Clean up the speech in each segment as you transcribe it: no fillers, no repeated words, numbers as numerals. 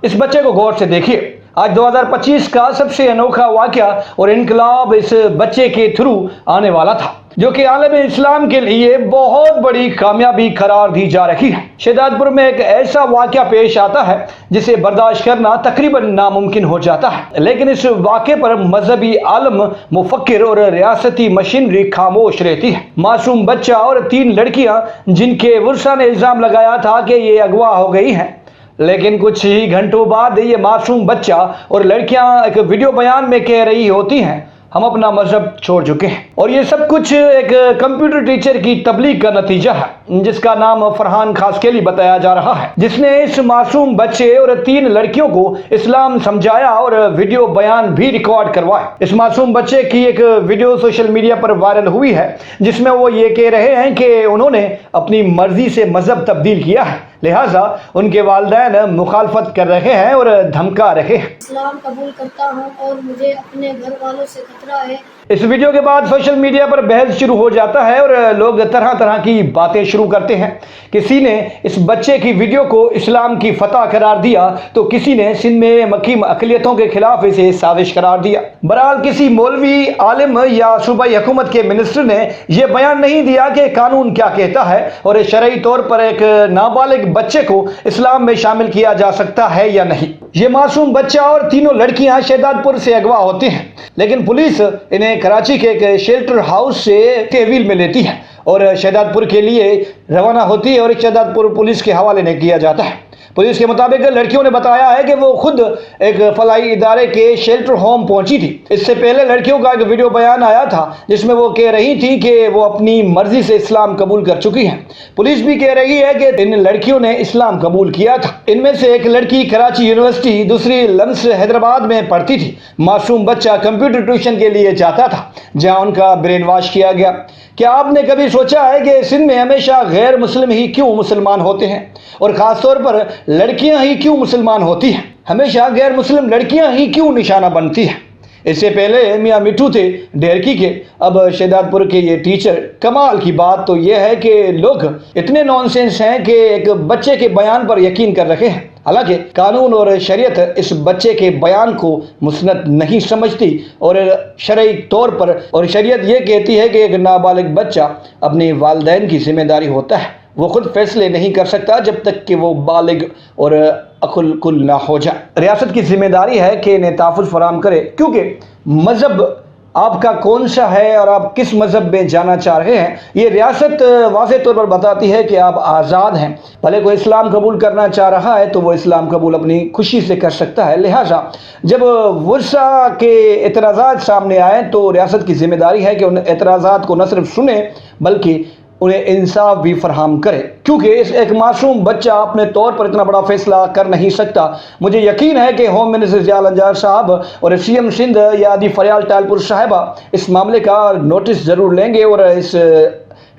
इस बच्चे को गौर से देखिए। आज 2025 का सबसे अनोखा वाकया और इनकलाब इस बच्चे के थ्रू आने वाला था, जो कि आलम इस्लाम के लिए बहुत बड़ी कामयाबी करार दी जा रही है। शहजादपुर में एक ऐसा वाकया पेश आता है जिसे बर्दाश्त करना तकरीबन नामुमकिन हो जाता है, लेकिन इस वाक़े पर मजहबी आलम, मुफक्किर और रियासती मशीनरी खामोश रहती है। मासूम बच्चा और 3 लड़कियां जिनके वर्षा ने इल्ज़ाम लगाया था कि ये अगवा हो गई हैं, लेकिन कुछ ही घंटों बाद ये मासूम बच्चा और लड़कियां एक वीडियो बयान में कह रही होती हैं, हम अपना मजहब छोड़ चुके हैं। और ये सब कुछ एक कंप्यूटर टीचर की तबलीग का नतीजा है, जिसका नाम फरहान खासकेली बताया जा रहा है, जिसने इस मासूम बच्चे और 3 लड़कियों को इस्लाम समझाया और वीडियो बयान भी रिकॉर्ड करवाए। इस मासूम बच्चे की एक वीडियो सोशल मीडिया पर वायरल हुई है, जिसमें वो ये कह रहे हैं कि उन्होंने अपनी मर्जी से मजहब तब्दील किया है, लिहाजा उनके वालिदैन मुखालफत कर रहे हैं और धमका रहे हैं। इस्लाम कबूल करता हूँ और मुझे अपने घर वालों से खतरा है। इस वीडियो के बाद सोशल मीडिया पर बहस शुरू हो जाता है और लोग तरह तरह की बातें शुरू करते हैं। किसी ने इस बच्चे की वीडियो को इस्लाम की फतह करार दिया, तो किसी ने सिंध में मक्की अक़लियतों के खिलाफ इसे साजिश करार दिया। बहरहाल किसी मौलवी, आलिम या सूबाई हुकूमत के मिनिस्टर ने यह बयान नहीं दिया कि कानून क्या कहता है और शरई तौर पर एक नाबालिग बच्चे को इस्लाम में शामिल किया जा सकता है या नहीं। ये मासूम बच्चा और तीनों लड़कियां शहजादपुर से अगवा होती हैं, लेकिन पुलिस इन्हें कराची के एक शेल्टर हाउस से तहवील में लेती है और शहजादपुर के लिए रवाना होती है और शहजादपुर पुलिस के हवाले नहीं किया जाता है। पुलिस के मुताबिक लड़कियों ने बताया है कि वो खुद एक फलाई इदारे के शेल्टर होम पहुंची थी। इससे पहले लड़कियों का एक वीडियो बयान आया था जिसमें वो कह रही थी कि वो अपनी मर्जी से इस्लाम कबूल कर चुकी हैं। पुलिस भी कह रही है कि इन लड़कियों ने इस्लाम कबूल किया था। इनमें से एक लड़की कराची यूनिवर्सिटी, दूसरी लम्स हैदराबाद में पढ़ती थी। मासूम बच्चा कंप्यूटर ट्यूशन के लिए जाता था, जहाँ उनका ब्रेन वॉश किया गया। क्या आपने कभी सोचा है कि सिंध में हमेशा गैर मुस्लिम ही क्यों मुसलमान होते हैं और ख़ास तौर पर लड़कियां ही क्यों मुसलमान होती हैं? हमेशा गैर मुस्लिम लड़कियां ही क्यों निशाना बनती हैं? इससे पहले मियाँ मिठू थे ढेरकी के, अब शहजादपुर के ये टीचर। कमाल की बात तो यह है कि लोग इतने नॉनसेंस हैं कि एक बच्चे के बयान पर यकीन कर रहे हैं। हालांकि कानून और शरीयत इस बच्चे के बयान को मुस्नद नहीं समझती और शरई तौर पर और शरीयत ये कहती है कि एक नाबालिग बच्चा अपने वालिदैन की जिम्मेदारी होता है, वो खुद फैसले नहीं कर सकता जब तक कि वो बालिग और अकुल कुल ना हो जाए। रियासत की जिम्मेदारी है कि इन्हें तहफ़्फ़ुज़ फराहम करे, क्योंकि मज़हब आपका कौन सा है और आप किस मज़हब में जाना चाह रहे हैं, ये रियासत वाज़ेह तौर पर बताती है कि आप आज़ाद हैं। भले कोई इस्लाम कबूल करना चाह रहा है तो वो इस्लाम कबूल अपनी खुशी से कर सकता है। लिहाजा जब वर्षा के एतराज़ात सामने आए तो रियासत की जिम्मेदारी है कि उन एतराज़ात को न सिर्फ सुने बल्कि उन्हें इंसाफ भी फराहम करे, क्योंकि इस एक मासूम बच्चा अपने तौर पर इतना बड़ा फैसला कर नहीं सकता। मुझे यकीन है कि होम मिनिस्टर ज़ियाउल अंजार साहब और सीएम सिंध या आदि फरियाल टालपुर साहिबा इस मामले का नोटिस ज़रूर लेंगे और इस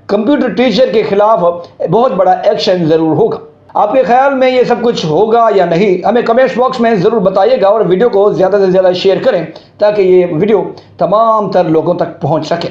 कंप्यूटर टीचर के खिलाफ बहुत बड़ा एक्शन ज़रूर होगा। आपके ख्याल में ये सब कुछ होगा या नहीं, हमें कमेंट्स बॉक्स में ज़रूर बताइएगा और वीडियो को ज़्यादा से ज़्यादा शेयर करें ताकि ये वीडियो तमाम तर लोगों तक पहुँच सके।